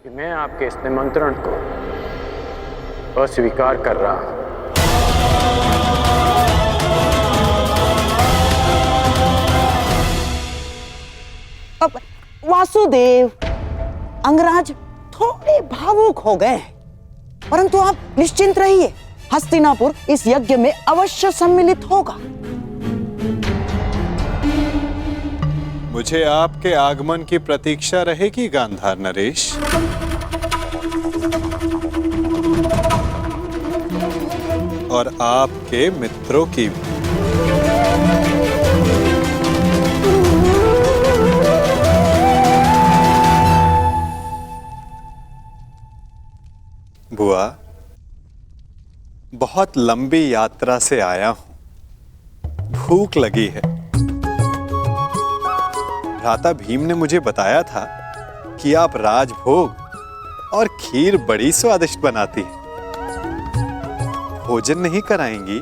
कि मैं आपके इस निमंत्रण को अस्वीकार कर रहा हूं। अब वासुदेव, अंगराज थोड़े भावुक हो गए हैं, परंतु आप निश्चिंत रहिए, हस्तिनापुर इस यज्ञ में अवश्य सम्मिलित होगा। मुझे आपके आगमन की प्रतीक्षा रहेगी गांधार नरेश। और आपके मित्रों की भी। बुआ, बहुत लंबी यात्रा से आया हूं, भूख लगी है। भ्राता भीम ने मुझे बताया था कि आप राजभोग और खीर बड़ी स्वादिष्ट बनाती हैं। भोजन नहीं कराएंगी?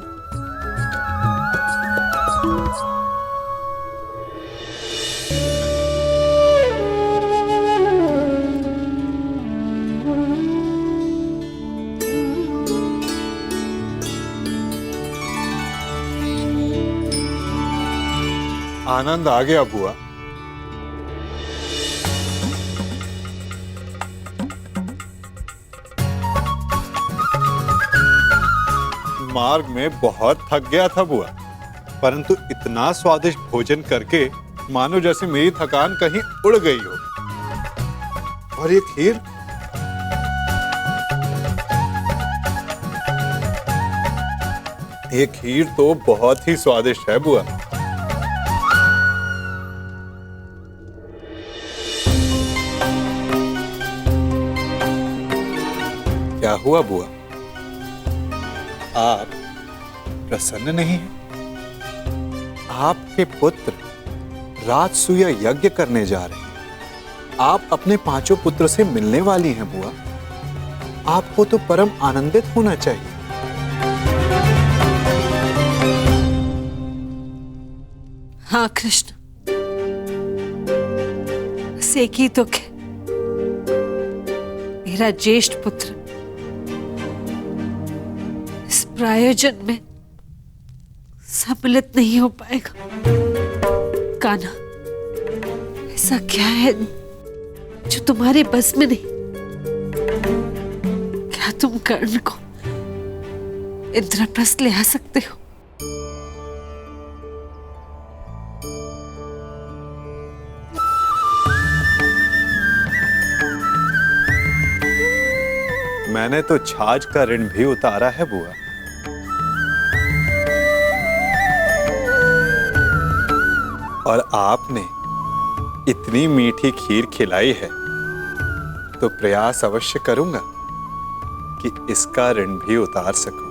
आनंद आ गया बुआ। मार्ग में बहुत थक गया था बुआ, परंतु इतना स्वादिष्ट भोजन करके मानो जैसे मेरी थकान कहीं उड़ गई हो। और ये खीर, ये खीर तो बहुत ही स्वादिष्ट है बुआ। क्या हुआ बुआ? आप प्रसन्न नहीं हैं? आपके पुत्र राजसूय यज्ञ करने जा रहे हैं। आप अपने पांचों पुत्र से मिलने वाली हैं बुआ। आपको तो परम आनंदित होना चाहिए। हाँ कृष्ण, बस एक ही दुख है, मेरा ज्येष्ठ पुत्र इस प्रायोजन में सम्मिलित नहीं हो पाएगा। कान्हा, ऐसा क्या है जो तुम्हारे बस में नहीं? क्या तुम कर्ण को इंद्रप्रस्थ ले आ सकते हो? मैंने तो छाछ का ऋण भी उतारा है बुआ। और आपने इतनी मीठी खीर खिलाई है तो प्रयास अवश्य करूंगा कि इसका ऋण भी उतार सकूं।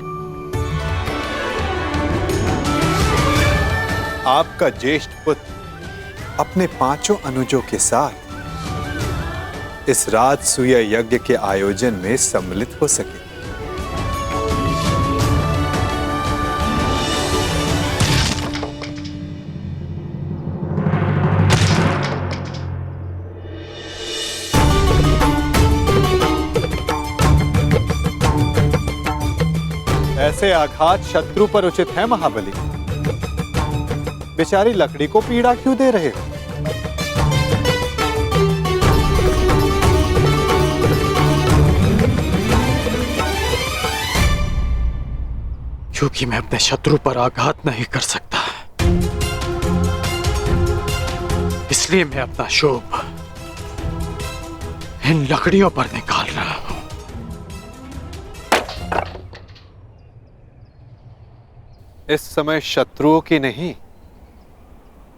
आपका ज्येष्ठ पुत्र अपने पांचों अनुजों के साथ इस राजसूय यज्ञ के आयोजन में सम्मिलित हो सके। ऐसे आघात शत्रु पर उचित है महाबली। बेचारी लकड़ी को पीड़ा क्यों दे रहे हो? क्योंकि मैं अपने शत्रु पर आघात नहीं कर सकता, इसलिए मैं अपना क्षोभ इन लकड़ियों पर निकाल रहा हूं। इस समय शत्रुओं की नहीं,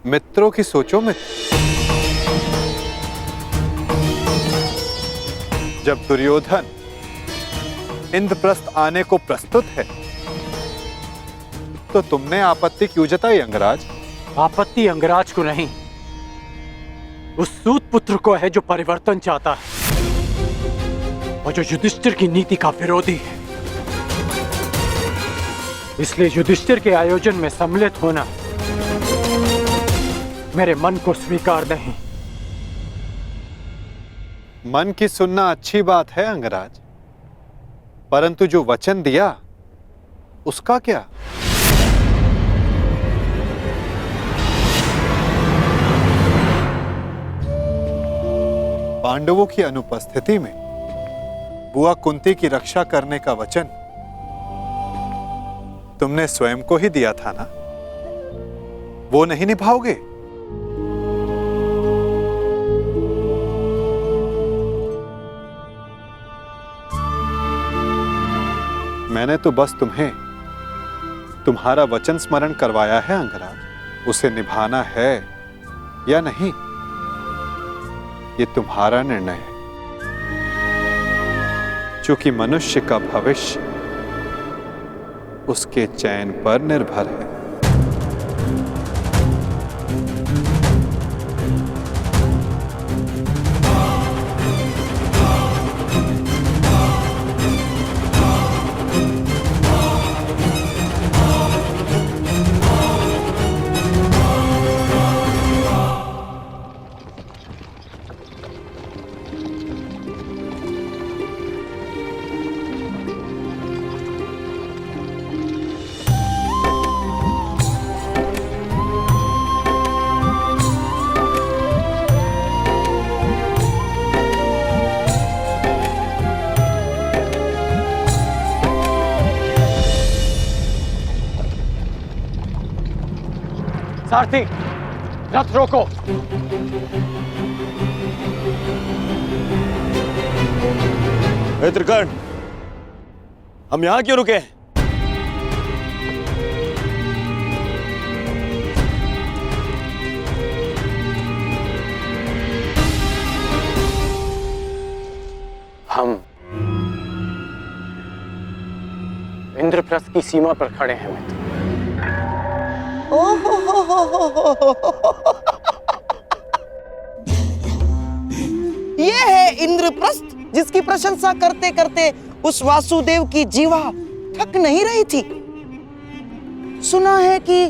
मित्रों की सोचो। जब दुर्योधन इंद्रप्रस्थ आने को प्रस्तुत है तो तुमने आपत्ति क्यों जताई अंगराज? आपत्ति अंगराज को नहीं, उस सूत पुत्र को है जो परिवर्तन चाहता है और जो युधिष्ठिर की नीति का विरोधी है। इसलिए युधिष्ठिर के आयोजन में सम्मिलित होना मेरे मन को स्वीकार नहीं। मन की सुनना अच्छी बात है अंगराज, परंतु जो वचन दिया उसका क्या? पांडवों की अनुपस्थिति में बुआ कुंती की रक्षा करने का वचन तुमने स्वयं को ही दिया था ना, वो नहीं निभाओगे? मैंने तो बस तुम्हें तुम्हारा वचन स्मरण करवाया है अंगराज, उसे निभाना है या नहीं ये तुम्हारा निर्णय है। क्योंकि मनुष्य का भविष्य उसके चयन पर निर्भर है। सारथी, रथ रोको। त्रिकर्ण, हम यहां क्यों रुके? हम इंद्रप्रस्थ की सीमा पर खड़े हैं मित्र। ये है इंद्रप्रस्थ जिसकी प्रशंसा करते करते उस वासुदेव की जीवा थक नहीं रही थी। सुना है कि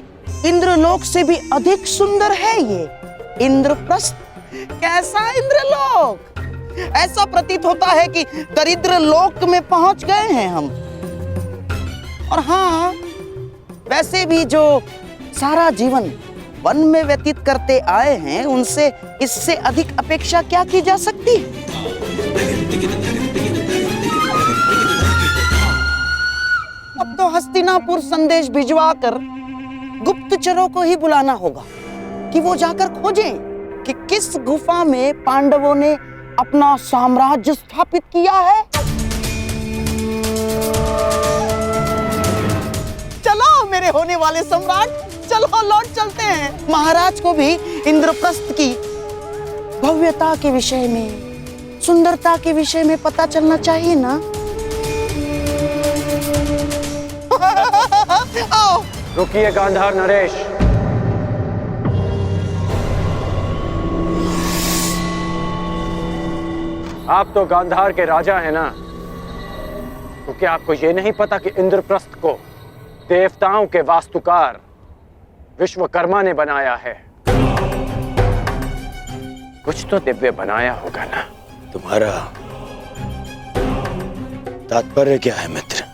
इंद्रलोक से भी अधिक सुंदर है ये इंद्रप्रस्थ। कैसा इंद्रलोक! ऐसा प्रतीत होता है कि दरिद्र लोक में पहुंच गए हैं हम। और हाँ, वैसे भी जो सारा जीवन वन में व्यतीत करते आए हैं उनसे इससे अधिक अपेक्षा क्या की जा सकती है? अब तो हस्तिनापुर संदेश भिजवा कर गुप्तचरों को ही बुलाना होगा कि वो जाकर खोजें कि किस गुफा में पांडवों ने अपना साम्राज्य स्थापित किया है। चलो मेरे होने वाले सम्राट, चलो लौट चलते हैं। महाराज को भी इंद्रप्रस्थ की भव्यता के विषय में, सुंदरता के विषय में पता चलना चाहिए ना। आओ। रुकिए गांधार नरेश। आप तो गांधार के राजा हैं ना, तो क्या आपको ये नहीं पता कि इंद्रप्रस्थ को देवताओं के वास्तुकार विश्वकर्मा ने बनाया है? कुछ तो दिव्य बनाया होगा ना। तुम्हारा तात्पर्य क्या है मित्र?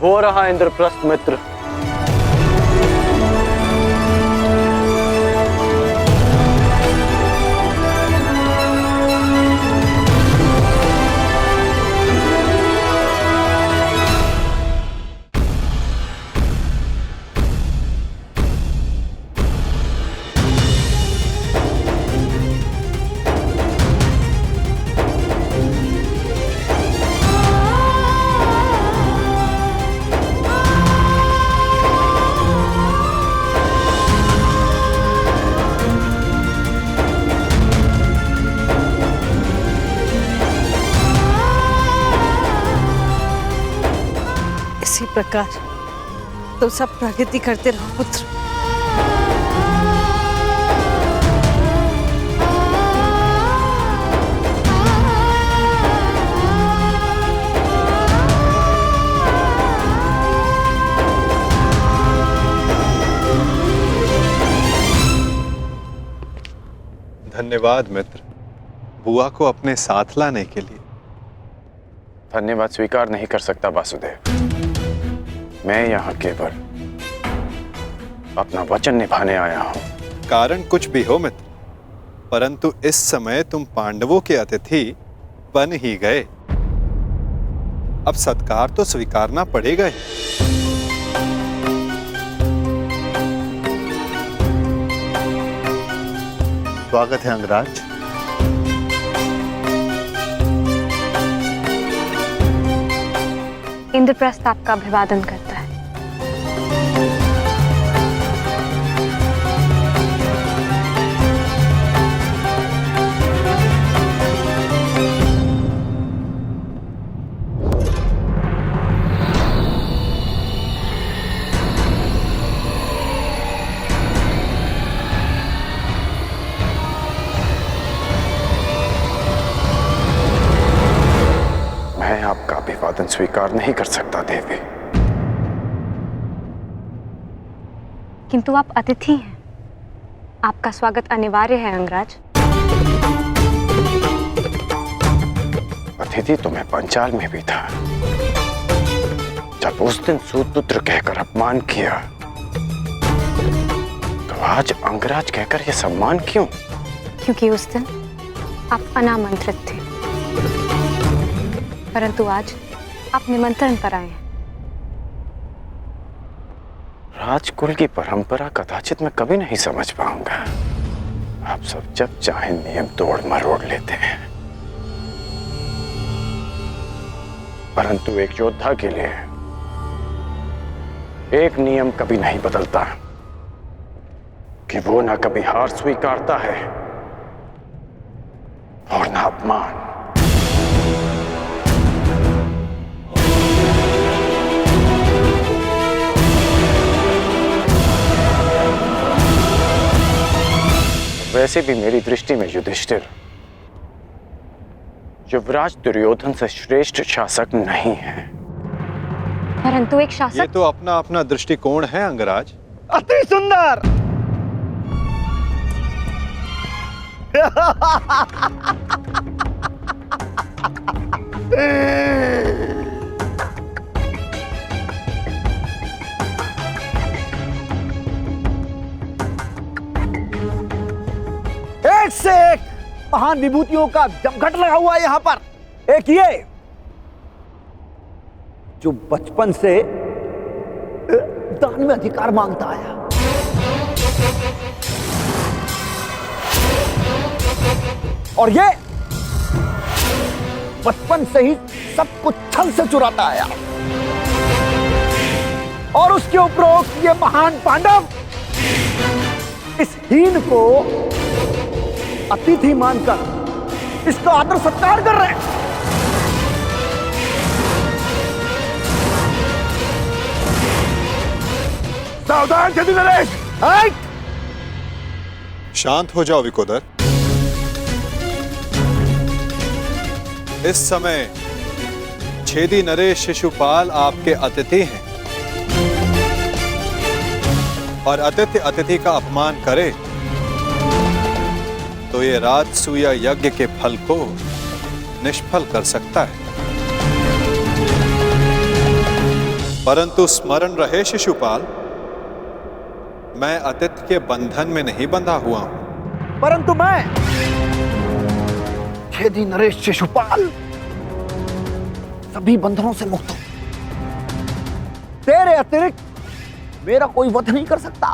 वो रहा इंद्रप्रस्थ मित्र। प्रकार तुम सब प्रगति करते रहो पुत्र। धन्यवाद मित्र, बुआ को अपने साथ लाने के लिए। धन्यवाद स्वीकार नहीं कर सकता वासुदेव। मैं यहाँ केवल अपना वचन निभाने आया हूँ। कारण कुछ भी हो मित्र, परंतु इस समय तुम पांडवों के अतिथि बन ही गए। अब सत्कार तो स्वीकारना पड़ेगा ही। स्वागत है अंगराज। इंद्रप्रस्थ आपका अभिवादन करता है। आपका अभिवादन स्वीकार नहीं कर सकता देवी। किंतु आप अतिथि हैं, आपका स्वागत अनिवार्य है अंगराज। अतिथि तो मैं पंचाल में भी था, जब उस दिन सूतपुत्र कहकर अपमान किया, तो आज अंगराज कहकर यह सम्मान क्यों? क्योंकि उस दिन आप अनामंत्रित थे, परंतु आज आप निमंत्रण पर आए हैं। राजकुल की परंपरा कदाचित मैं कभी नहीं समझ पाऊंगा। आप सब जब चाहे नियम तोड़ मरोड़ लेते हैं, परंतु एक योद्धा के लिए एक नियम कभी नहीं बदलता कि वो ना कभी हार स्वीकारता है और ना अपमान। वैसे भी मेरी दृष्टि में युधिष्ठिर युवराज दुर्योधन से श्रेष्ठ शासक नहीं है। परंतु एक ये शासक तो अपना अपना दृष्टिकोण है अंगराज। अति सुंदर। एक से एक महान विभूतियों का जमघट लगा हुआ है यहां पर। एक ये जो बचपन से दान में अधिकार मांगता आया, और ये बचपन से ही सब कुछ छल से चुराता आया, और उसके उपरोक्त ये महान पांडव इस हीन को अतिथि मानकर इसका आदर सत्कार कर रहे हैं। सावधान छेदी नरेश। शांत हो जाओ विकोदर। इस समय छेदी नरेश शिशुपाल आपके अतिथि हैं, और अतिथि अतिथि का अपमान करे तो ये राजसूया यज्ञ के फल को निष्फल कर सकता है। परंतु स्मरण रहे शिशुपाल, मैं अतिथि के बंधन में नहीं बंधा हुआ हूं। परंतु मैं छेदी नरेश शिशुपाल सभी बंधनों से मुक्त हूं। तेरे अतिरिक्त मेरा कोई वध नहीं कर सकता।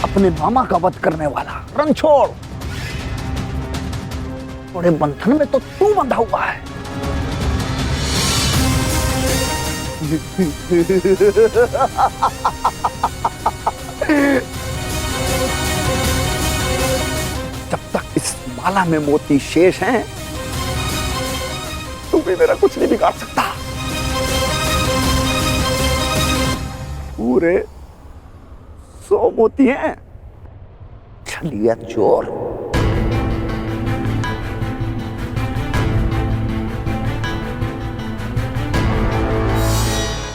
अपने मामा का वध करने वाला रणछोड़, थोड़े बंधन में तो तू बंधा हुआ है। जब तक इस माला में मोती शेष हैं, तू भी मेरा कुछ नहीं बिगाड़ सकता। पूरे 100 मोती हैं। छलिया चोर।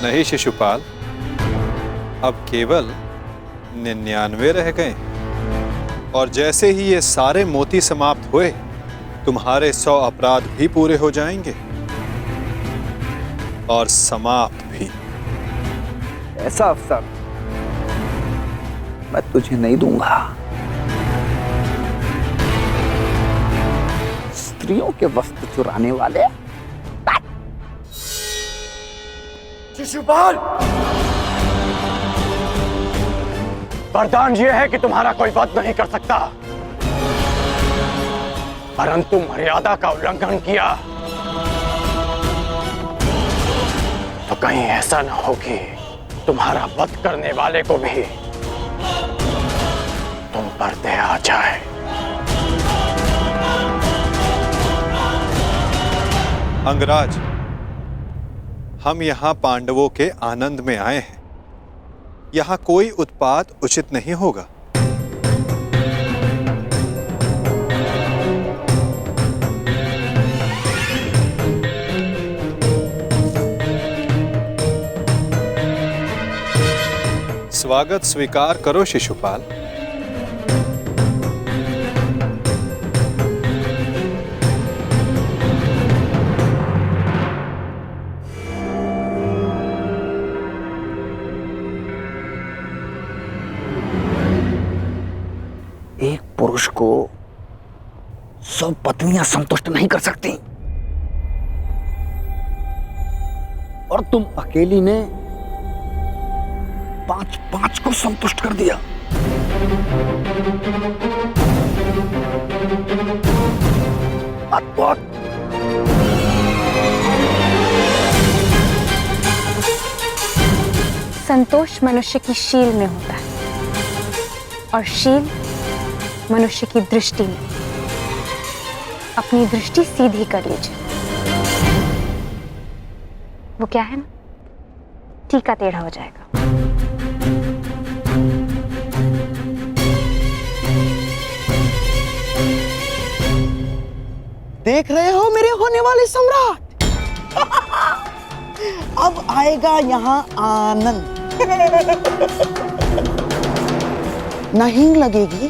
नहीं शिशुपाल, अब केवल 99 रह गए और जैसे ही ये सारे मोती समाप्त हुए तुम्हारे 100 अपराध भी पूरे हो जाएंगे और समाप्त भी। ऐसा अवसर मैं तुझे नहीं दूंगा। स्त्रियों के वस्त्र चुराने वाले। शिशुपाल, वरदान यह है कि तुम्हारा कोई वध नहीं कर सकता, परंतु मर्यादा का उल्लंघन किया तो कहीं ऐसा न हो कि तुम्हारा वध करने वाले को भी तुम पर दया आ जाए। अंगराज, हम यहाँ पांडवों के आनंद में आए हैं। यहाँ कोई उत्पात उचित नहीं होगा। स्वागत स्वीकार करो शिशुपाल। एक पुरुष को 100 पत्नियां संतुष्ट नहीं कर सकती और तुम अकेली ने 5 को संतुष्ट कर दिया। अद्भुत। संतोष मनुष्य की शील में होता है और शील मनुष्य की दृष्टि में। अपनी दृष्टि सीधी कर लीजिए। वो क्या है ना, टीका टेढ़ा हो जाएगा। देख रहे हो मेरे होने वाले सम्राट? अब आएगा यहाँ आनंद। न हींग लगेगी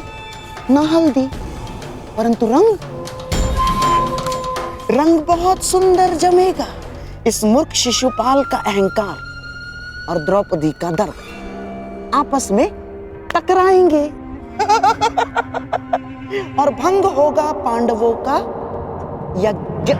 न हल्दी, परंतु रंग बहुत सुंदर जमेगा। इस मूर्ख शिशुपाल का अहंकार और द्रौपदी का दर्द आपस में टकराएंगे और भंग होगा पांडवों का यज्ञ।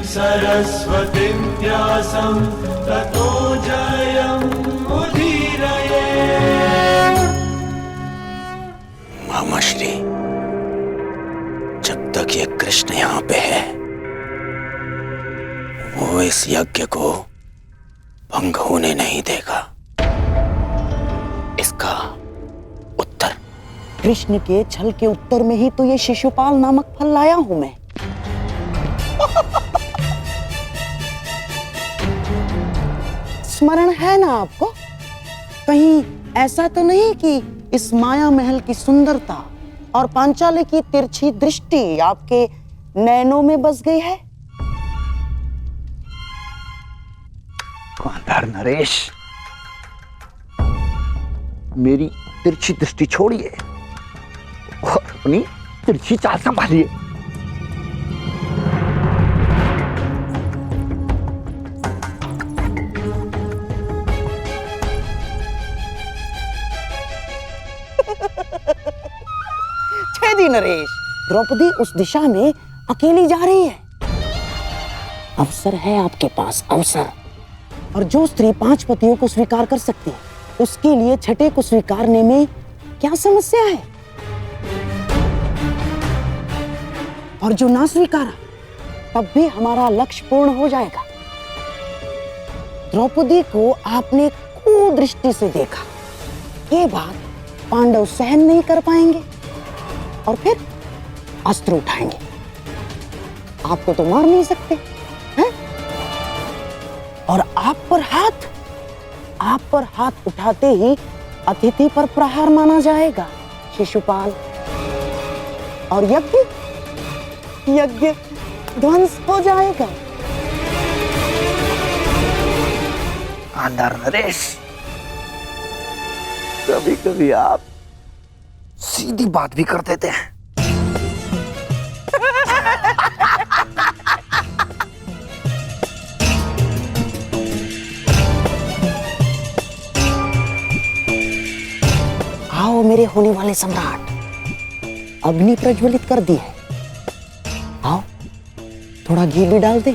सरस्वतीं व्यासं ततो जयमुदीरये। मामाश्री, जब तक ये कृष्ण यहाँ पे है वो इस यज्ञ को भंग होने नहीं देगा। इसका उत्तर कृष्ण के छल के उत्तर में ही तो ये शिशुपाल नामक फल लाया हूं मैं। स्मरण है ना आपको? कहीं ऐसा तो नहीं कि इस माया महल की सुंदरता और पांचाली की तिरछी दृष्टि आपके नैनों में बस गई है? गांधार नरेश, मेरी तिरछी दृष्टि छोड़िए और अपनी तिरछी चाल संभालिए। छेदी नरेश, द्रौपदी उस दिशा में अकेली जा रही है। अवसर है आपके पास, अवसर। और जो स्त्री 5 पतियों को स्वीकार कर सकती है उसके लिए छठे को स्वीकारने में क्या समस्या है? और जो ना स्वीकारा तब भी हमारा लक्ष्य पूर्ण हो जाएगा। द्रौपदी को आपने कुदृष्टि से देखा, ये बात पांडव सहन नहीं कर पाएंगे और फिर अस्त्र उठाएंगे। आपको तो मार नहीं सकते हैं? और आप पर हाथ उठाते ही अतिथि पर प्रहार माना जाएगा शिशुपाल, और यज्ञ ध्वंस हो जाएगा। गांधार नरेश, कभी कभी आप सीधी बात भी कर देते हैं। आओ मेरे होने वाले सम्राट, अग्नि प्रज्वलित कर दी है। आओ थोड़ा घी भी डाल दें।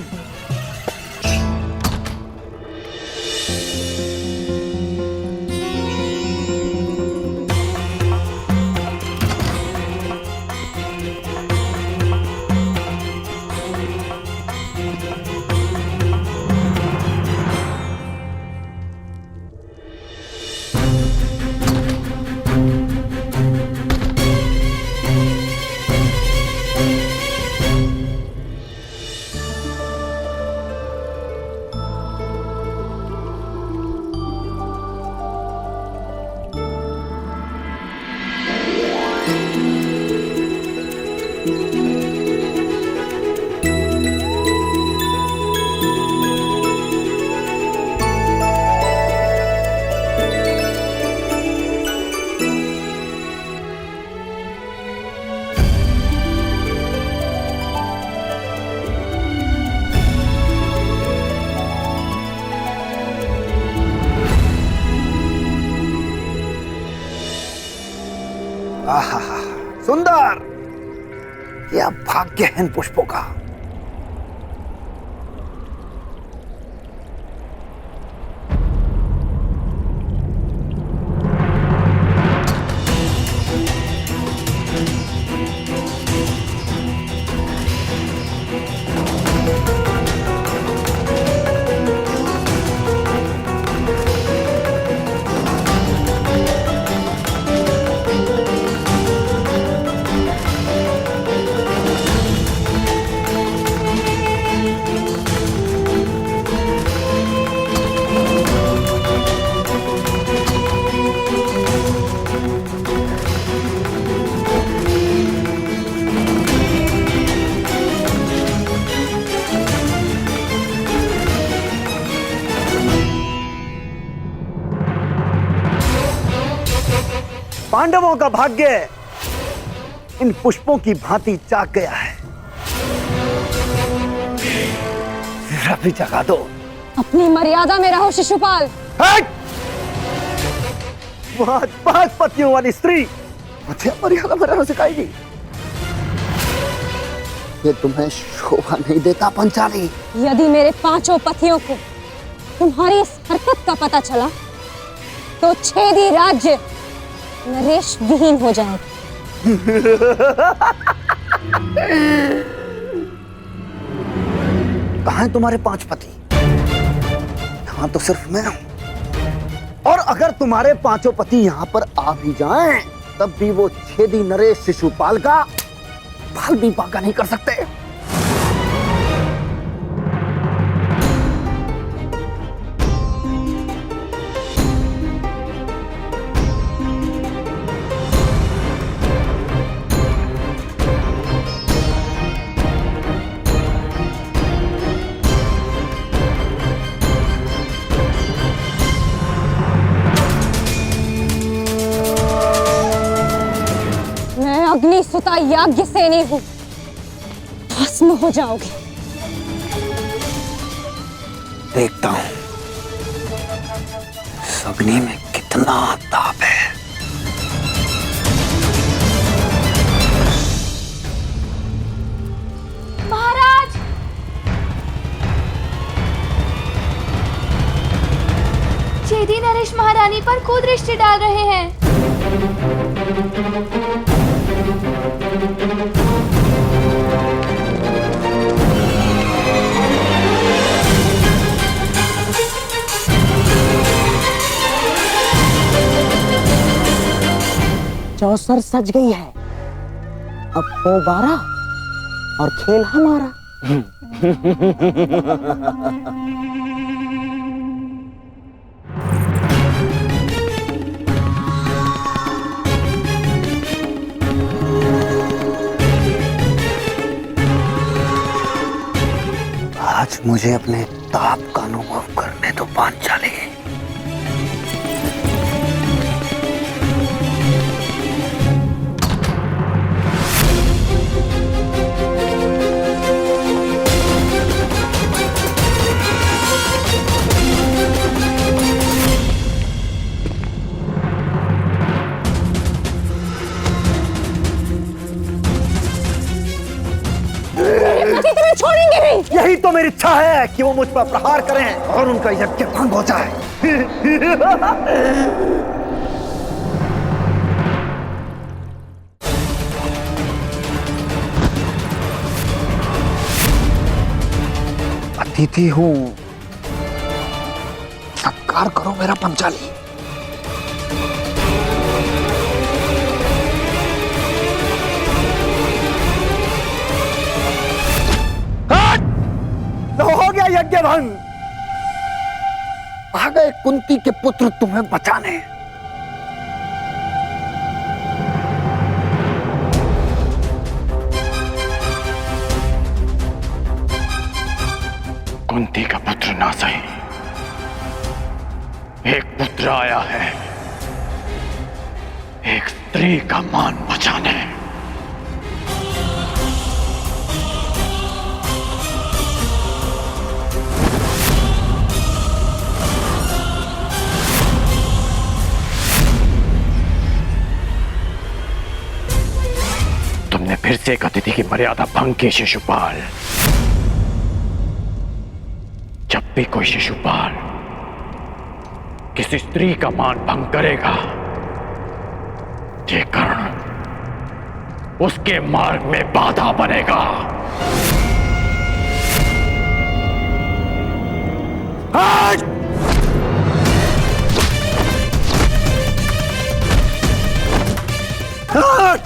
आहा, सुंदर, यह भाग्य है इन पुष्पों का। पांडवों का भाग्य इन पुष्पों की भांति जाग गया है। जरा भी जगा दो। अपनी मर्यादा में रहो शिशुपाल। वहां 5 पतियों वाली स्त्री मुझे मर्यादा में रहना सिखाएगी? ये तुम्हें शोभा नहीं देता पंचाली। यदि मेरे 5 पतियों को तुम्हारी इस हरकत का पता चला तो छेदी राज्य नरेश विहीन हो जाएगा। कहाँ हैं तुम्हारे 5 पति? यहाँ तो सिर्फ मैं हूं। और अगर तुम्हारे 5 पति यहाँ पर आ भी जाएं, तब भी वो छेदी नरेश शिशुपाल का बाल भी बांका नहीं कर सकते। अग्निसुता याज्ञ सेनी हूं, भस्म हो जाओगे। देखता हूं इस अग्नि में कितना ताप है। महाराज, छेदी नरेश महाराज महारानी पर कुदृष्टि डाल रहे हैं। चौसर सज गई है, अब वो 12 और खेल हमारा। आज मुझे अपने ताप का अनुभव करने दो पांचाली। तुम्हें छोड़ेंगे नहीं। यही तो मेरी इच्छा है कि वो मुझ पर प्रहार करें और उनका यज्ञ भंग हो जाए। अतिथि हूं, सत्कार करो मेरा पंचाली। हो गया यज्ञ भंग। आ गए कुंती के पुत्र तुम्हें बचाने। कुंती का पुत्र ना सही, एक पुत्र आया है, एक स्त्री का मान बचाने। तुमने फिर से एक अतिथि की मर्यादा भंग की शिशुपाल। जब भी कोई शिशुपाल किसी स्त्री का मान भंग करेगा, ये कर्ण उसके मार्ग में बाधा बनेगा।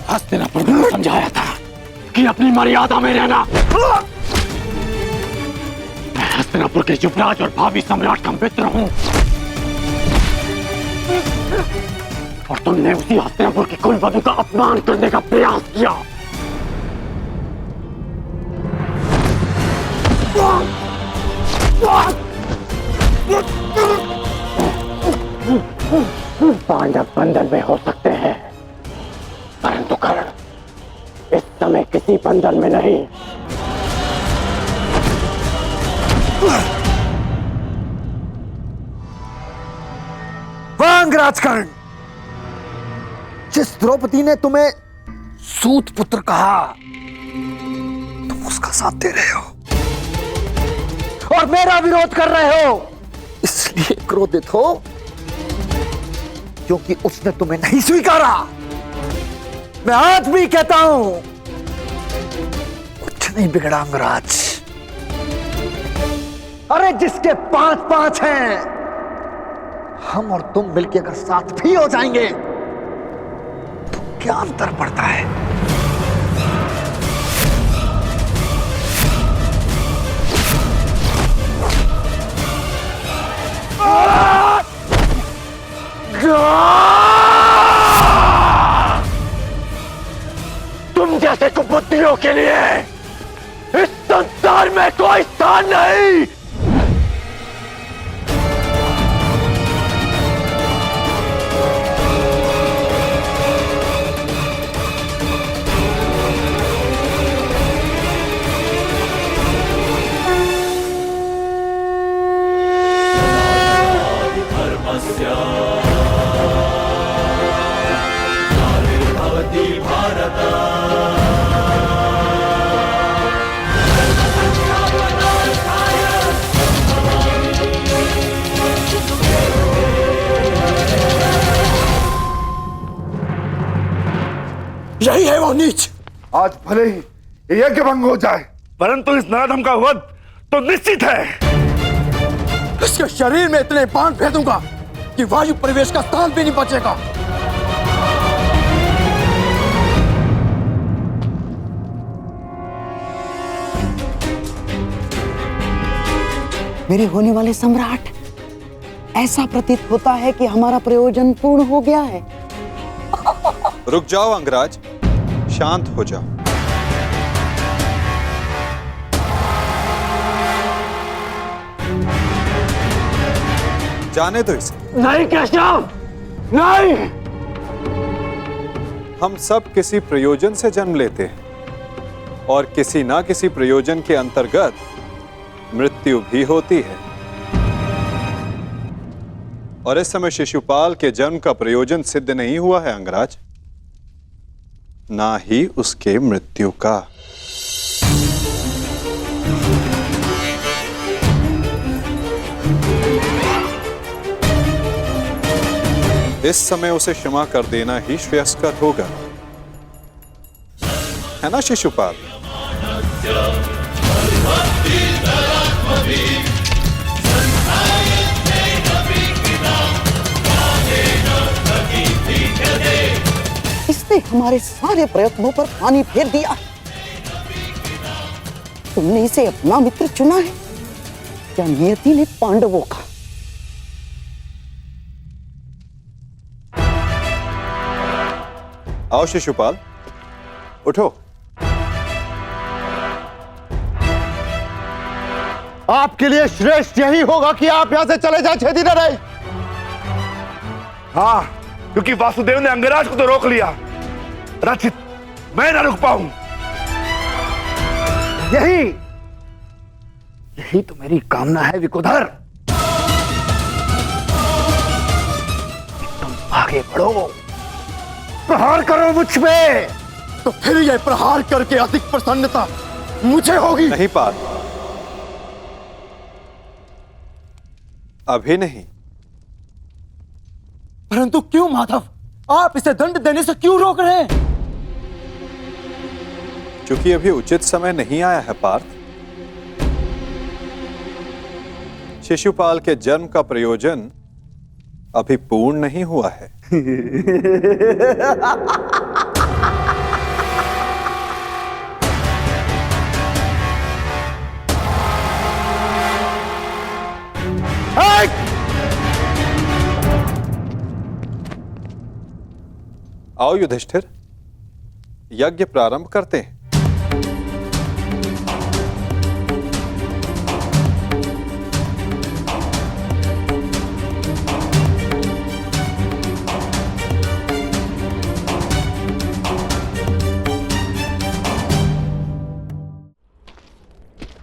हस्तिनापुर को समझाया था कि अपनी मर्यादा में रहना। मैं हस्तिनापुर के युवराज और भावी सम्राट का मित्र हूं, और तुमने उसी हस्तिनापुर की कुलवधू का अपमान करने का प्रयास किया। पांडव बंधन में हो सकते हैं, परंतु कर्ण इस समय किसी बंधन में नहीं। वांग राजकर्ण, जिस द्रौपदी ने तुम्हें सूत पुत्र कहा, तुम उसका साथ दे रहे हो और मेरा विरोध कर रहे हो। इसलिए क्रोधित हो क्योंकि उसने तुम्हें नहीं स्वीकारा। मैं आज भी कहता हूं, कुछ नहीं बिगड़ा अंगराज। अरे जिसके 5-5 हैं, हम और तुम मिलके अगर साथ भी हो जाएंगे तो क्या अंतर पड़ता है? तुम जैसे कुबुद्धियों के लिए इस संसार में कोई स्थान नहीं। यही है वो नीच। आज भले ही ये यज्ञ भंग हो जाए, परंतु इस नराधम का वध तो निश्चित है। इसके शरीर में इतने बाण फेंकूंगा कि वायु परिवेश का स्थान भी नहीं बचेगा। मेरे होने वाले सम्राट, ऐसा प्रतीत होता है कि हमारा प्रयोजन पूर्ण हो गया है। रुक जाओ अंगराज, शांत हो जाओ। जाने दो इसे। नहीं केशव, नहीं। हम सब किसी प्रयोजन से जन्म लेते हैं और किसी ना किसी प्रयोजन के अंतर्गत मृत्यु भी होती है। और इस समय शिशुपाल के जन्म का प्रयोजन सिद्ध नहीं हुआ है अंगराज, ना ही उसके मृत्यु का। इस समय उसे क्षमा कर देना ही श्रेयस्कर होगा, है ना शिशुपाल? इसने हमारे सारे प्रयत्नों पर पानी फेर दिया। तुमने इसे अपना मित्र चुना है या नियति ने पांडवों का? आओ शिशुपाल, उठो। आपके लिए श्रेष्ठ यही होगा कि आप यहां से चले जाए, छेदी न रहे। हाँ, क्योंकि वासुदेव ने अंगराज को तो रोक लिया, रचित मैं ना रुक पाऊं। यही तो मेरी कामना है विकोधर। तुम आगे बढ़ो, प्रहार करो मुझ पे। तो फिर यह प्रहार करके अधिक प्रसन्नता मुझे होगी। नहीं पाल, अभी नहीं। परंतु क्यों माधव, आप इसे दंड देने से क्यों रोक रहे हैं? क्योंकि अभी उचित समय नहीं आया है पार्थ। शिशुपाल के जन्म का प्रयोजन अभी पूर्ण नहीं हुआ है। आओ युधिष्ठिर, यज्ञ प्रारंभ करते हैं।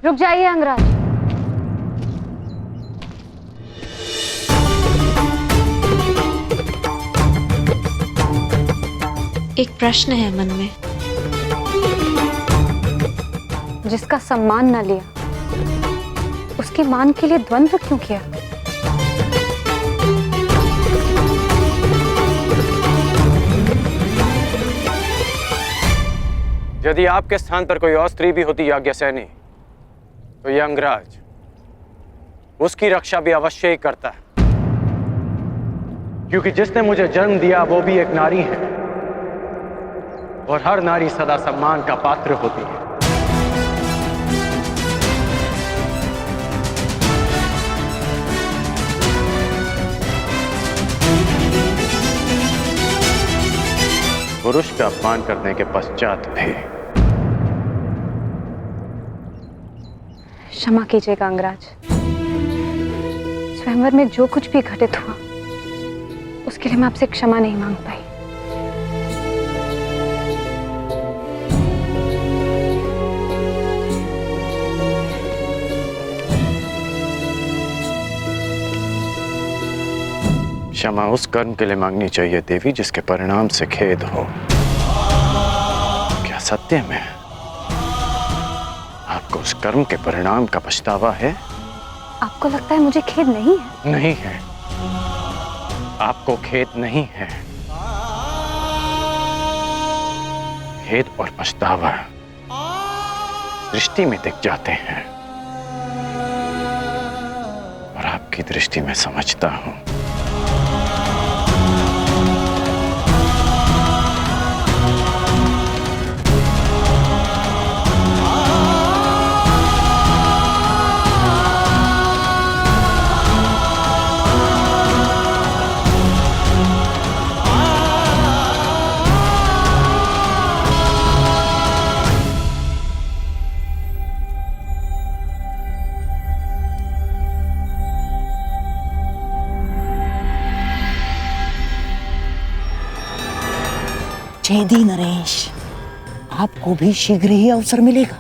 रुक जाइए अंगराज। एक प्रश्न है मन में। जिसका सम्मान न लिया, उसके मान के लिए द्वंद्व क्यों किया? यदि आपके स्थान पर कोई और स्त्री भी होती याज्ञसेनी, तो यह अंगराज उसकी रक्षा भी अवश्य ही करता है, क्योंकि जिसने मुझे जन्म दिया वो भी एक नारी है और हर नारी सदा सम्मान का पात्र होती है। पुरुष का अपमान करने के पश्चात भी। क्षमा कीजिएगा अंगराज, स्वयंवर में जो कुछ भी घटित हुआ उसके लिए मैं आपसे क्षमा नहीं मांग पाई। क्षमा उस कर्म के लिए मांगनी चाहिए देवी जिसके परिणाम से खेद हो। क्या सत्य में आपको उस कर्म के परिणाम का पछतावा है? आपको लगता है मुझे खेद नहीं है? नहीं है, आपको खेद नहीं है। खेद और पछतावा दृष्टि में दिख जाते हैं, और आपकी दृष्टि में समझता हूं। छेदी नरेश, आपको भी शीघ्र ही अवसर मिलेगा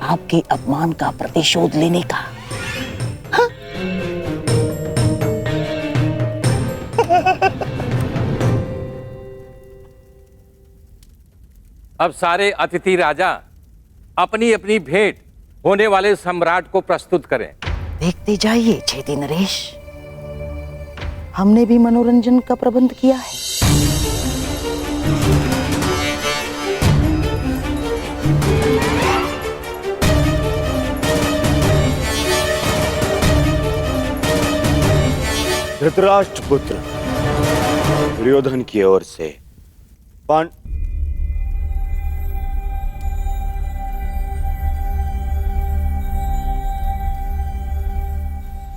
आपके अपमान का प्रतिशोध लेने का। हाँ? अब सारे अतिथि राजा अपनी अपनी भेंट होने वाले सम्राट को प्रस्तुत करें। देखते जाइए छेदी नरेश, हमने भी मनोरंजन का प्रबंध किया है। धृतराष्ट्र पुत्र दुर्योधन की ओर से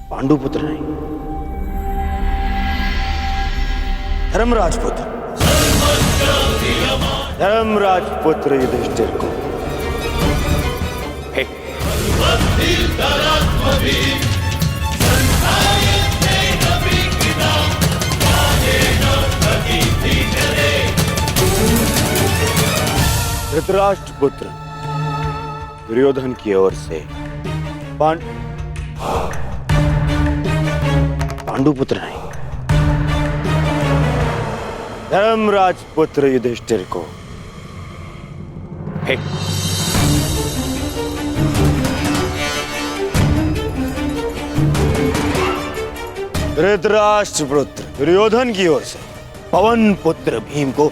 पांडुपुत्र नहीं, धर्मराज पुत्र युधिष्ठिर को धृतराष्ट्र पुत्र दुर्योधन की ओर से पांडुपुत्र नहीं, धर्मराज पुत्र युधिष्ठिर को धृतराष्ट्र पुत्र दुर्योधन की ओर से पवन पुत्र भीम को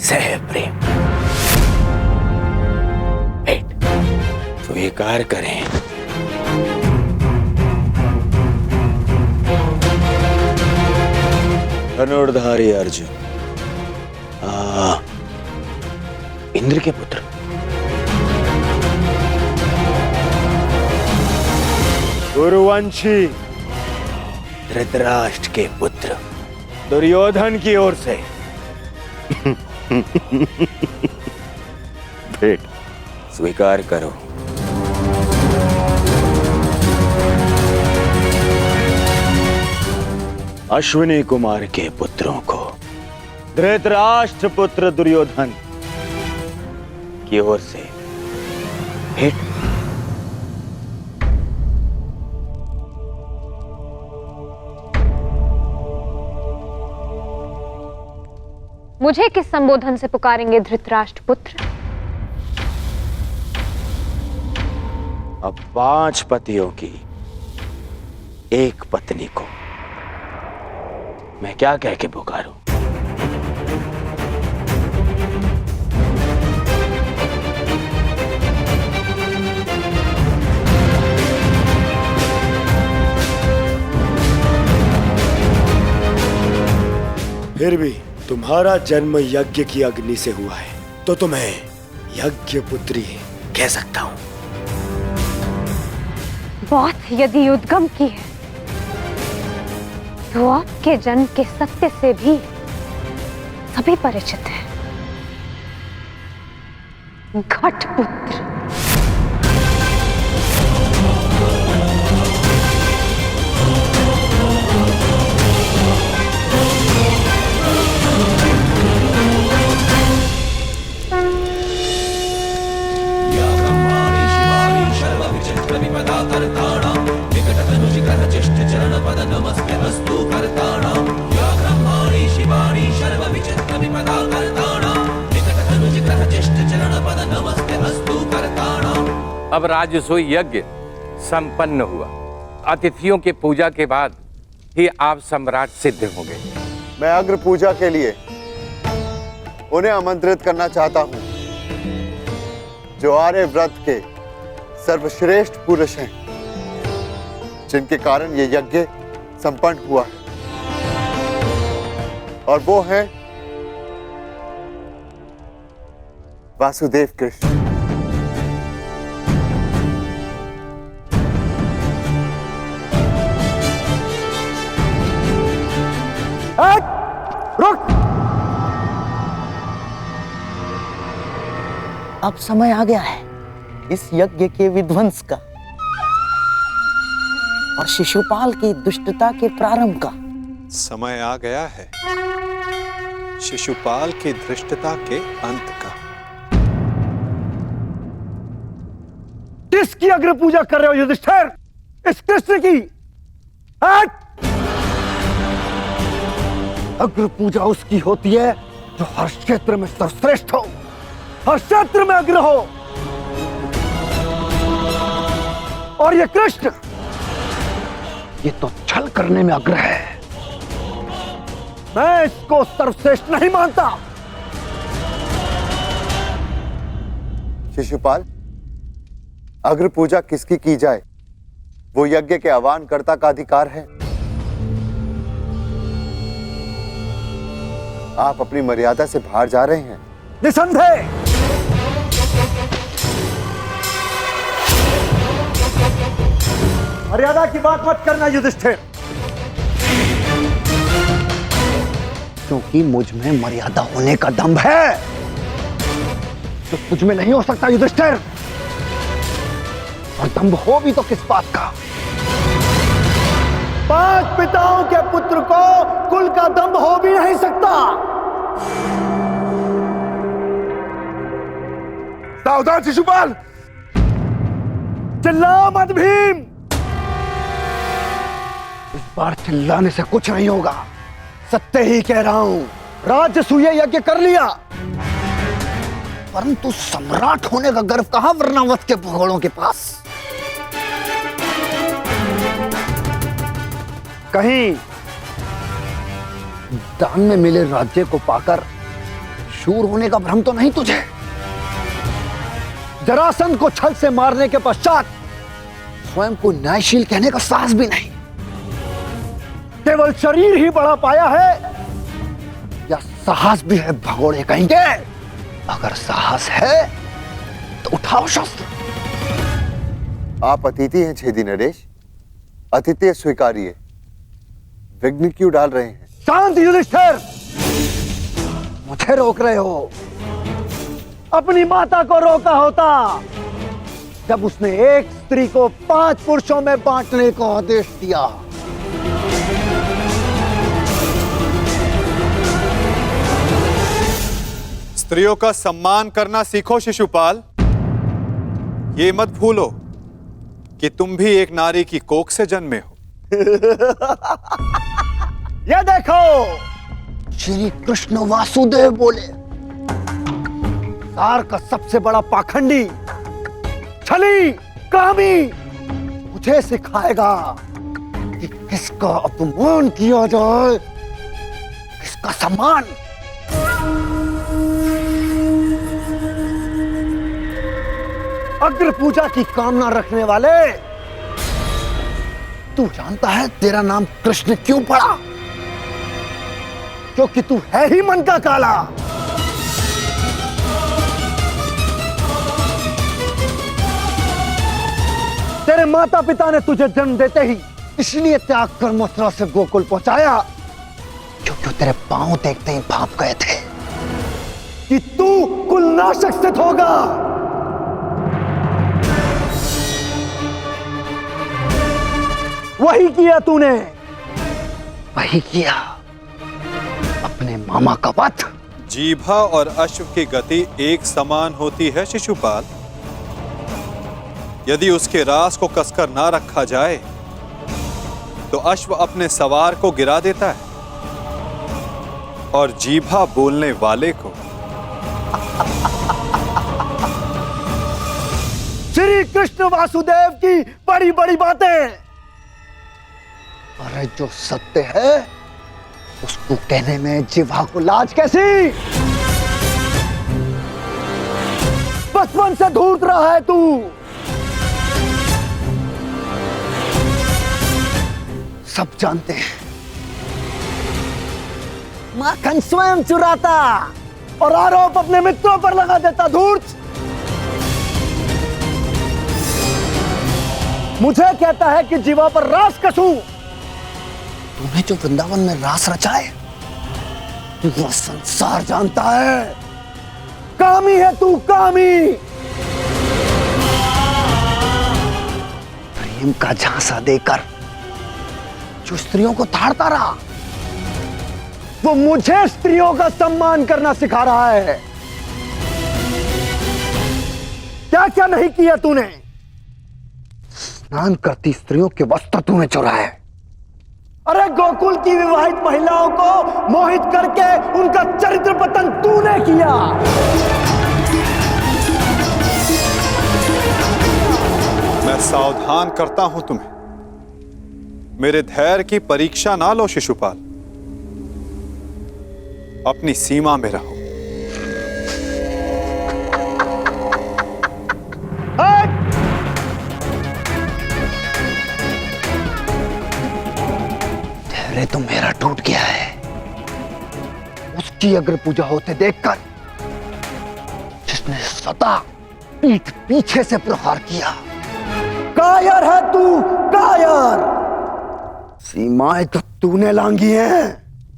सह प्रेम भेंट स्वीकार करें। धनुर्धारी अर्जुन, इंद्र के पुत्र, गुरुवंशी धृतराष्ट्र के पुत्र दुर्योधन की ओर से भेंट स्वीकार करो। अश्विनी कुमार के पुत्रों को धृतराष्ट्र पुत्र दुर्योधन की ओर से भेंट। मुझे किस संबोधन से पुकारेंगे धृतराष्ट्र पुत्र? अब 5 पतियों की एक पत्नी को मैं क्या कह के पुकारूं? फिर भी तुम्हारा जन्म यज्ञ की अग्नि से हुआ है, तो तुम्हें यज्ञ पुत्री कह सकता हूं। बात यदि उद्गम की है, तो आपके जन्म के सत्य से भी सभी परिचित हैं। घटपुत्र। अब राजसूय यज्ञ संपन्न हुआ। अतिथियों के पूजा के बाद ही आप सम्राट सिद्ध होंगे। मैं अग्र पूजा के लिए उन्हें आमंत्रित करना चाहता हूं, जो आर्यव्रत के सर्वश्रेष्ठ पुरुष हैं, जिनके कारण ये यज्ञ संपन्न हुआ है। और वो हैं वासुदेव कृष्ण। रुक! अब समय आ गया है इस यज्ञ के विध्वंस का और शिशुपाल की दुष्टता के प्रारंभ का। समय आ गया है शिशुपाल की धृष्टता के अंत का। किसकी अग्र पूजा कर रहे हो युधिष्ठिर? इस कृष्ण की? अग्र पूजा उसकी होती है जो हर क्षेत्र में सर्वश्रेष्ठ हो, हर क्षेत्र में अग्र हो। और ये कृष्ण, ये तो छल करने में अग्र है। मैं इसको सर्वश्रेष्ठ नहीं मानता। शिशुपाल, अग्र पूजा किसकी की जाए, वो यज्ञ के आह्वानकर्ता का अधिकार है। आप अपनी मर्यादा से बाहर जा रहे हैं। निसंदेह। मर्यादा की बात मत करना युधिष्ठिर, क्योंकि मुझ में मर्यादा होने का दम्भ है जो तुझ में नहीं हो सकता युधिष्ठिर। और दम्भ हो भी तो किस बात का? 5 पिताओं के पुत्र को कुल का दम्भ हो भी नहीं सकता। सावधान शिशुपाल! चिल्ला मत भीम। इस बार चिल्लाने से कुछ नहीं होगा। सत्य ही कह रहा हूं। राजसूय यज्ञ कर लिया, परंतु सम्राट होने का गर्व कहां वर्णावत के भगोड़ों के पास? कहीं दान में मिले राज्य को पाकर शूर होने का भ्रम तो नहीं तुझे? जरासंध को छल से मारने के पश्चात स्वयं को न्यायशील कहने का साहस भी नहीं। केवल शरीर ही बड़ा पाया है या साहस भी है भगोड़े कहेंगे? अगर साहस है तो उठाओ शस्त्र। आप अतिथि हैं छेदी नरेश, अतिथि स्वीकारिए। विघ्न क्यों डाल रहे हैं? शांत युधिष्ठिर, मुझे रोक रहे हो। अपनी माता को रोका होता जब उसने एक स्त्री को 5 पुरुषों में बांटने का आदेश दिया। स्त्रियों का सम्मान करना सीखो शिशुपाल। ये मत भूलो कि तुम भी एक नारी की कोख से जन्मे हो। ये देखो, श्री कृष्ण वासुदेव बोले, सार का सबसे बड़ा पाखंडी, छली, कामी मुझे सिखाएगा कि किसका अपमान किया जाए, किसका सम्मान। अग्र पूजा की कामना रखने वाले, तू जानता है तेरा नाम कृष्ण क्यों पड़ा? क्योंकि तू है ही मन का काला। तेरे माता पिता ने तुझे जन्म देते ही इसलिए त्याग कर मथुरा से गोकुल पहुंचाया क्योंकि तेरे पांव देखते ही भाप गए थे कि तू कुलनाशक सिद्ध होगा। वही किया तूने, वही किया, अपने मामा का वध। जीभा और अश्व की गति एक समान होती है शिशुपाल। यदि उसके रास को कसकर ना रखा जाए तो अश्व अपने सवार को गिरा देता है और जीभा बोलने वाले को। श्री कृष्ण वासुदेव की बड़ी बड़ी बातें, अरे जो सत्य है उसको कहने में जिह्वा को लाज कैसी? बचपन से धूर्त रहा है तू। सब जानते हैं माखन स्वयं चुराता और आरोप अपने मित्रों पर लगा देता। धूर्त मुझे कहता है कि जीवा पर रास कसूं। तूने जो वृंदावन में रास रचा है वो संसार जानता है। कामी है तू, कामी। प्रेम का झांसा देकर जो स्त्रियों को ताड़ता रहा वो मुझे स्त्रियों का सम्मान करना सिखा रहा है। क्या क्या नहीं किया तूने। स्नान करती स्त्रियों के वस्त्र तूने चुराए। अरे गोकुल की विवाहित महिलाओं को मोहित करके उनका चरित्र पतन तूने किया। मैं सावधान करता हूं तुम्हें, मेरे धैर्य की परीक्षा ना लो शिशुपाल, अपनी सीमा में रहो। धैर्य तो मेरा टूट गया है उसकी अग्र पूजा होते देखकर, जिसने सदा पीठ पीछे से प्रहार किया। कायर है तू, कायर। सीमाएं तो तूने लांघी हैं।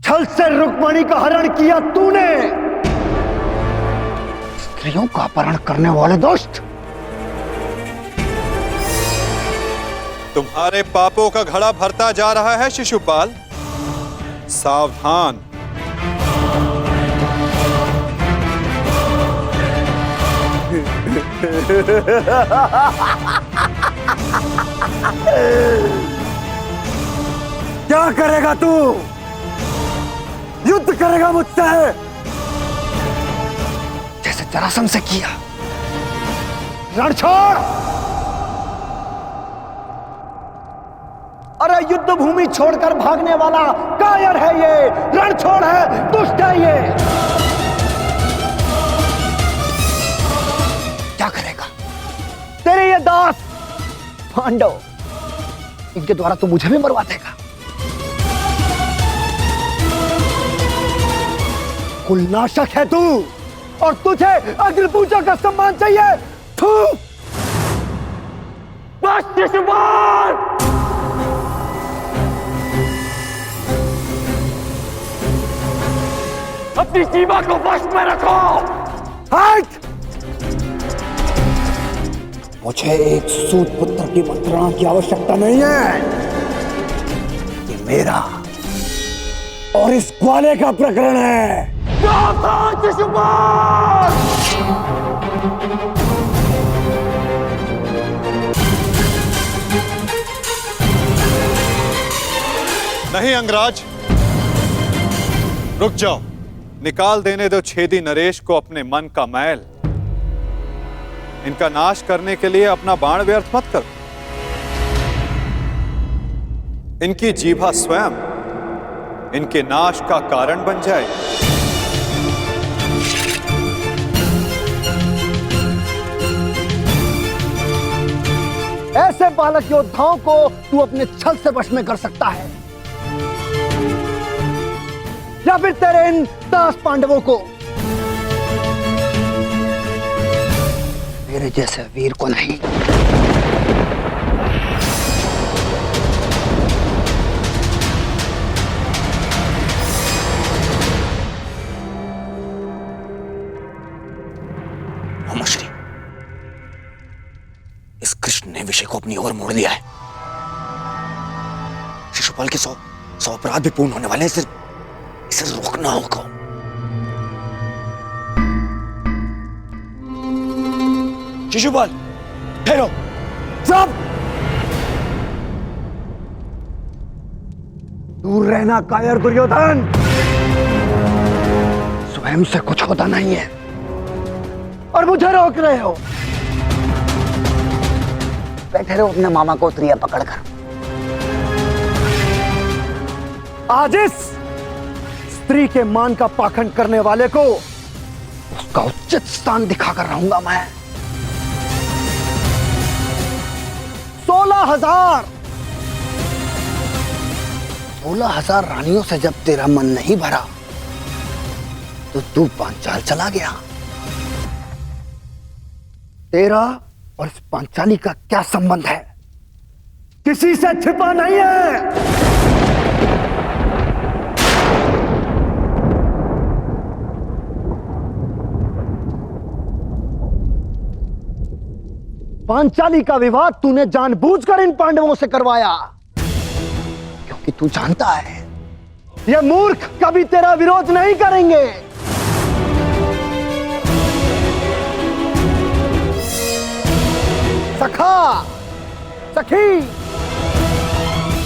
छल से रुक्मणी का हरण किया तूने। स्त्रियों का अपहरण करने वाले दुष्ट। तुम्हारे पापों का घड़ा भरता जा रहा है शिशुपाल, सावधान। क्या करेगा तू? युद्ध करेगा मुझसे जैसे जरासंध से किया। रण छोड़। अरे युद्ध भूमि छोड़कर भागने वाला कायर है ये, रण छोड़ है, दुष्ट है ये। क्या करेगा तेरे ये दास पांडव? इनके द्वारा तो मुझे भी मरवा देगा। कुलनाशक है तू और तुझे अग्नि पूजा का सम्मान चाहिए। थू। बस शिशुपाल। अपनी सीमा को वश में रखो। हट। मुझे एक सूत पुत्र की मंत्रणा की आवश्यकता नहीं है। ये मेरा और इस ग्वाले का प्रकरण है। नहीं अंगराज, रुक जाओ। निकाल देने दो छेदी नरेश को अपने मन का मैल। इनका नाश करने के लिए अपना बाण व्यर्थ मत करो। इनकी जीभा स्वयं इनके नाश का कारण बन जाए। ऐसे बालक योद्धाओं को तू अपने छल से वश में कर सकता है, या फिर तेरे इन दास पांडवों को। मेरे जैसे वीर को नहीं। श्री, इस कृष्ण ने विषय को अपनी ओर मोड़ लिया है। शिशुपाल के 100 अपराध भी पूर्ण होने वाले हैं। इसे रोकना होगा। शिशुपाल ठहरो। सब दूर रहना कायर दुर्योधन। स्वयं से कुछ होता नहीं है और मुझे रोक रहे हो। बैठे रहो अपने मामा को त्रिया पकड़कर। आज इस स्त्री के मान का पाखंड करने वाले को उसका उचित स्थान दिखाकर रहूंगा मैं। 16,000 16,000 रानियों से जब तेरा मन नहीं भरा तो तू पांचाल चला गया। तेरा और इस पांचाली का क्या संबंध है? किसी से छिपा नहीं है। पांचाली का विवाह तूने जानबूझकर इन पांडवों से करवाया, क्योंकि तू जानता है ये मूर्ख कभी तेरा विरोध नहीं करेंगे। सखा सखी,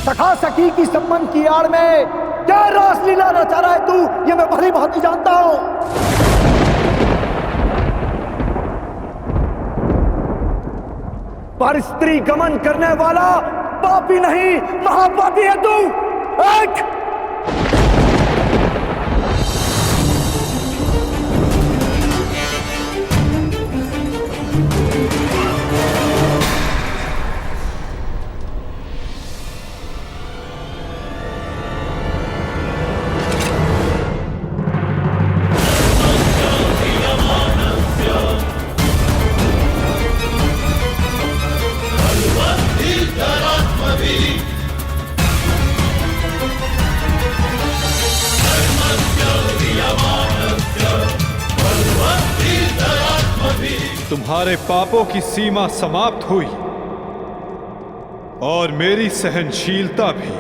सखा सखी की संबंध की आड़ में क्या रासलीला रचा रहा है तू, ये मैं भली भांति जानता हूं। पर स्त्री गमन करने वाला पापी नहीं, महापापी है तू। एक तुम्हारे पापों की सीमा समाप्त हुई और मेरी सहनशीलता भी।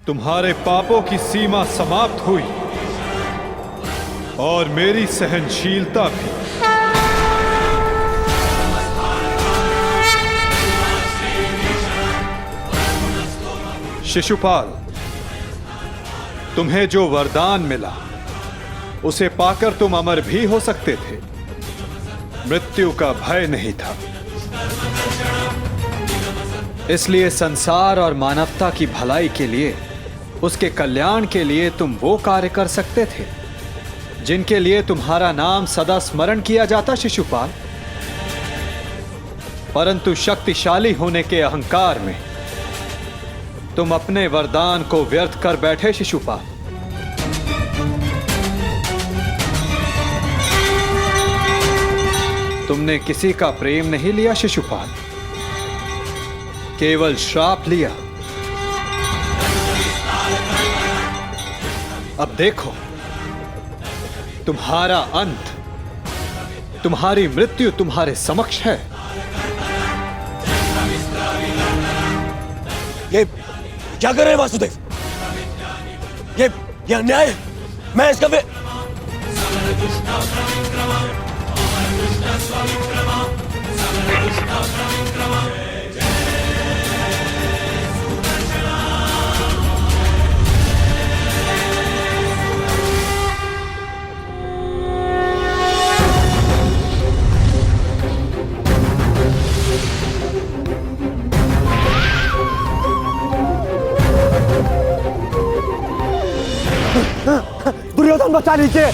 तुम्हारे पापों की सीमा समाप्त हुई और मेरी सहनशीलता भी। शिशुपाल, तुम्हें जो वरदान मिला उसे पाकर तुम अमर भी हो सकते थे, मृत्यु का भय नहीं था। इसलिए संसार और मानवता की भलाई के लिए, उसके कल्याण के लिए तुम वो कार्य कर सकते थे जिनके लिए तुम्हारा नाम सदा स्मरण किया जाता शिशुपाल। परंतु शक्तिशाली होने के अहंकार में तुम अपने वरदान को व्यर्थ कर बैठे शिशुपाल। तुमने किसी का प्रेम नहीं लिया शिशुपाल, केवल श्राप लिया। अब देखो, तुम्हारा अंत, तुम्हारी मृत्यु तुम्हारे समक्ष है। ये क्या कर रहे हैं वासुदेव? ये अन्याय है। मैं इसका दुर्योधन बचा लीजिए।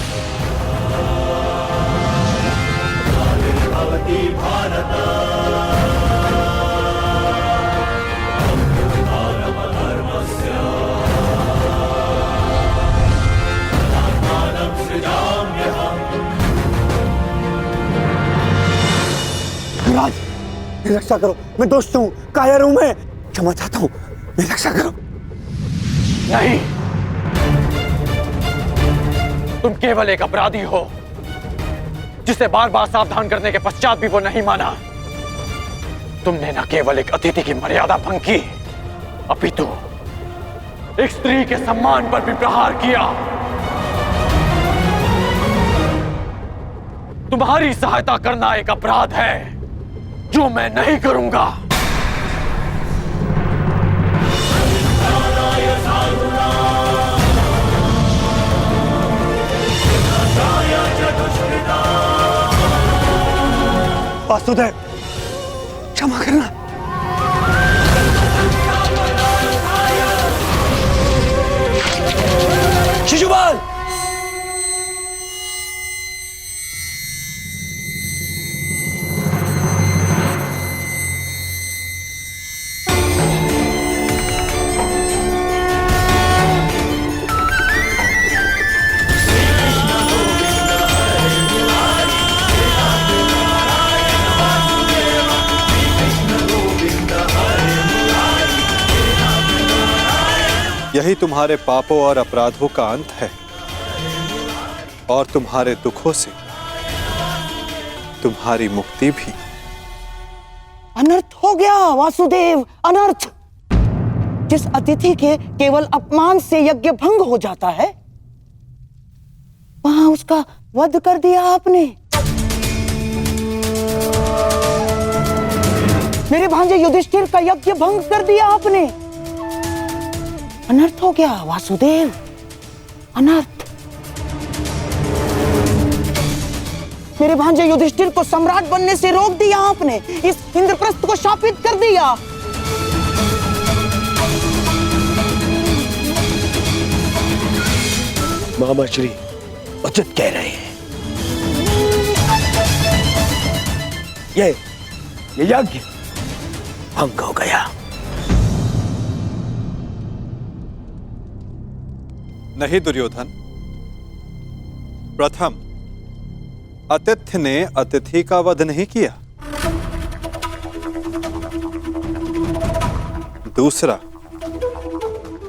युवराज, मेरी रक्षा करो, मैं दोस्त हूँ, कायर हूँ, मैं क्षमा चाहता हूँ, मेरी रक्षा करो। नहीं, तुम केवल एक अपराधी हो जिसे बार बार सावधान करने के पश्चात भी वो नहीं माना। तुमने न केवल एक अतिथि की मर्यादा भंग की, अपितु एक स्त्री के सम्मान पर भी प्रहार किया। तुम्हारी सहायता करना एक अपराध है जो मैं नहीं करूंगा। वासुदेव, क्षमा करना। शिशुपाल, यही तुम्हारे पापों और अपराधों का अंत है, और तुम्हारे दुखों से तुम्हारी मुक्ति भी। अनर्थ हो गया वासुदेव, अनर्थ। जिस अतिथि के केवल अपमान से यज्ञ भंग हो जाता है, वहां उसका वध कर दिया आपने। मेरे भांजे युधिष्ठिर का यज्ञ भंग कर दिया आपने। अनर्थ हो गया वासुदेव, अनर्थ। मेरे भांजे युधिष्ठिर को सम्राट बनने से रोक दिया आपने, इस इंद्रप्रस्थ को शापित कर दिया। मामा श्री उचित कह रहे हैं। ये यज्ञ भंग हो गया। नहीं दुर्योधन, प्रथम आतिथ्य ने अतिथि का वध नहीं किया। दूसरा,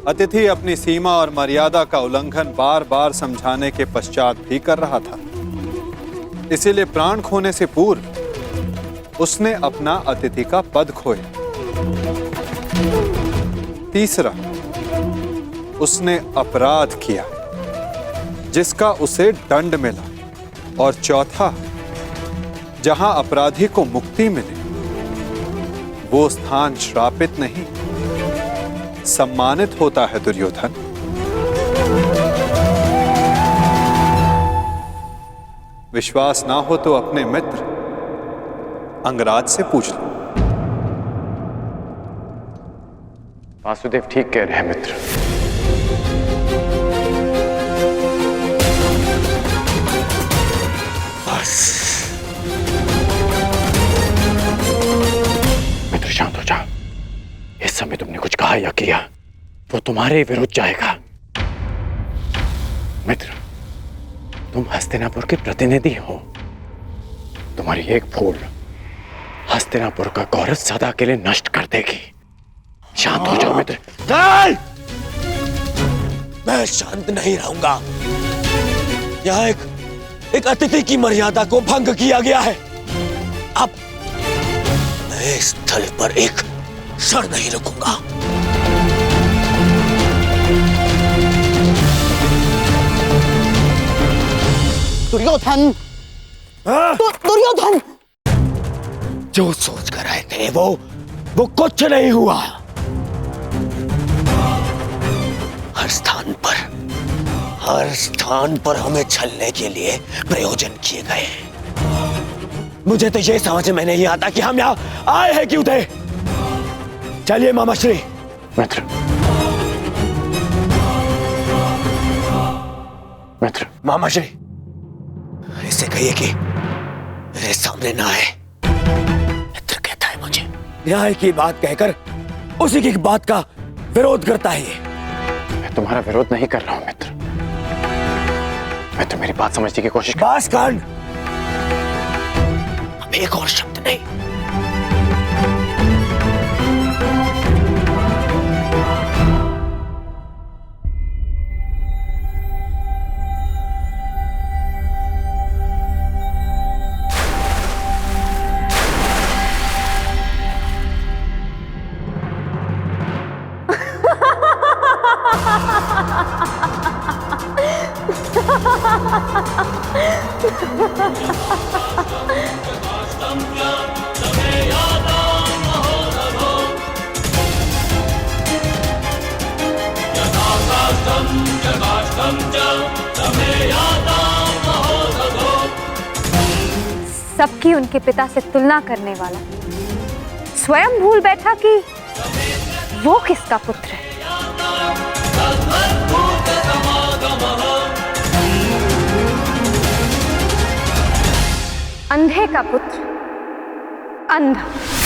अतिथि अपनी सीमा और मर्यादा का उल्लंघन बार बार समझाने के पश्चात भी कर रहा था, इसीलिए प्राण खोने से पूर्व उसने अपना अतिथि का पद खोया। तीसरा, उसने अपराध किया जिसका उसे दंड मिला। और चौथा, जहां अपराधी को मुक्ति मिले वो स्थान श्रापित नहीं, सम्मानित होता है दुर्योधन। विश्वास ना हो तो अपने मित्र अंगराज से पूछ लो। वासुदेव ठीक कह रहे हैं मित्र। मित्र शांत हो जाओ। इस समय तुमने कुछ कहा या किया वो तुम्हारे विरुद्ध जाएगा। मित्र, तुम हस्तिनापुर के प्रतिनिधि हो। तुम्हारी एक भूल हस्तिनापुर का गौरव सदा के लिए नष्ट कर देगी। शांत हो जाओ मित्र। नहीं! मैं शांत नहीं रहूंगा। यहाँ एक अतिथि की मर्यादा को भंग किया गया है। अब मैं इस स्थल पर एक क्षण नहीं रुकूंगा। दुर्योधन, दुर्योधन, जो सोच कर आए थे वो कुछ नहीं हुआ। हर स्थान पर हमें छलने के लिए प्रयोजन किए गए। मुझे तो ये समझ में नहीं आता कि हम यहाँ आए हैं क्यों थे। चलिए मामाश्री। मित्र, मित्र, मामाश्री, इससे कहिए कि मेरे सामने ना आए। मित्र कहता है मुझे। न्याय की बात कहकर उसी की बात का विरोध करता है ये। मैं तुम्हारा विरोध नहीं कर रहा हूं मित्र। मैं तो मेरी बात समझने की कोशिश बस कर। अब एक और शब्द नहीं। सबकी उनके पिता से तुलना करने वाला स्वयं भूल बैठा कि वो किसका पुत्र है। अंधे का पुत्र अंधा।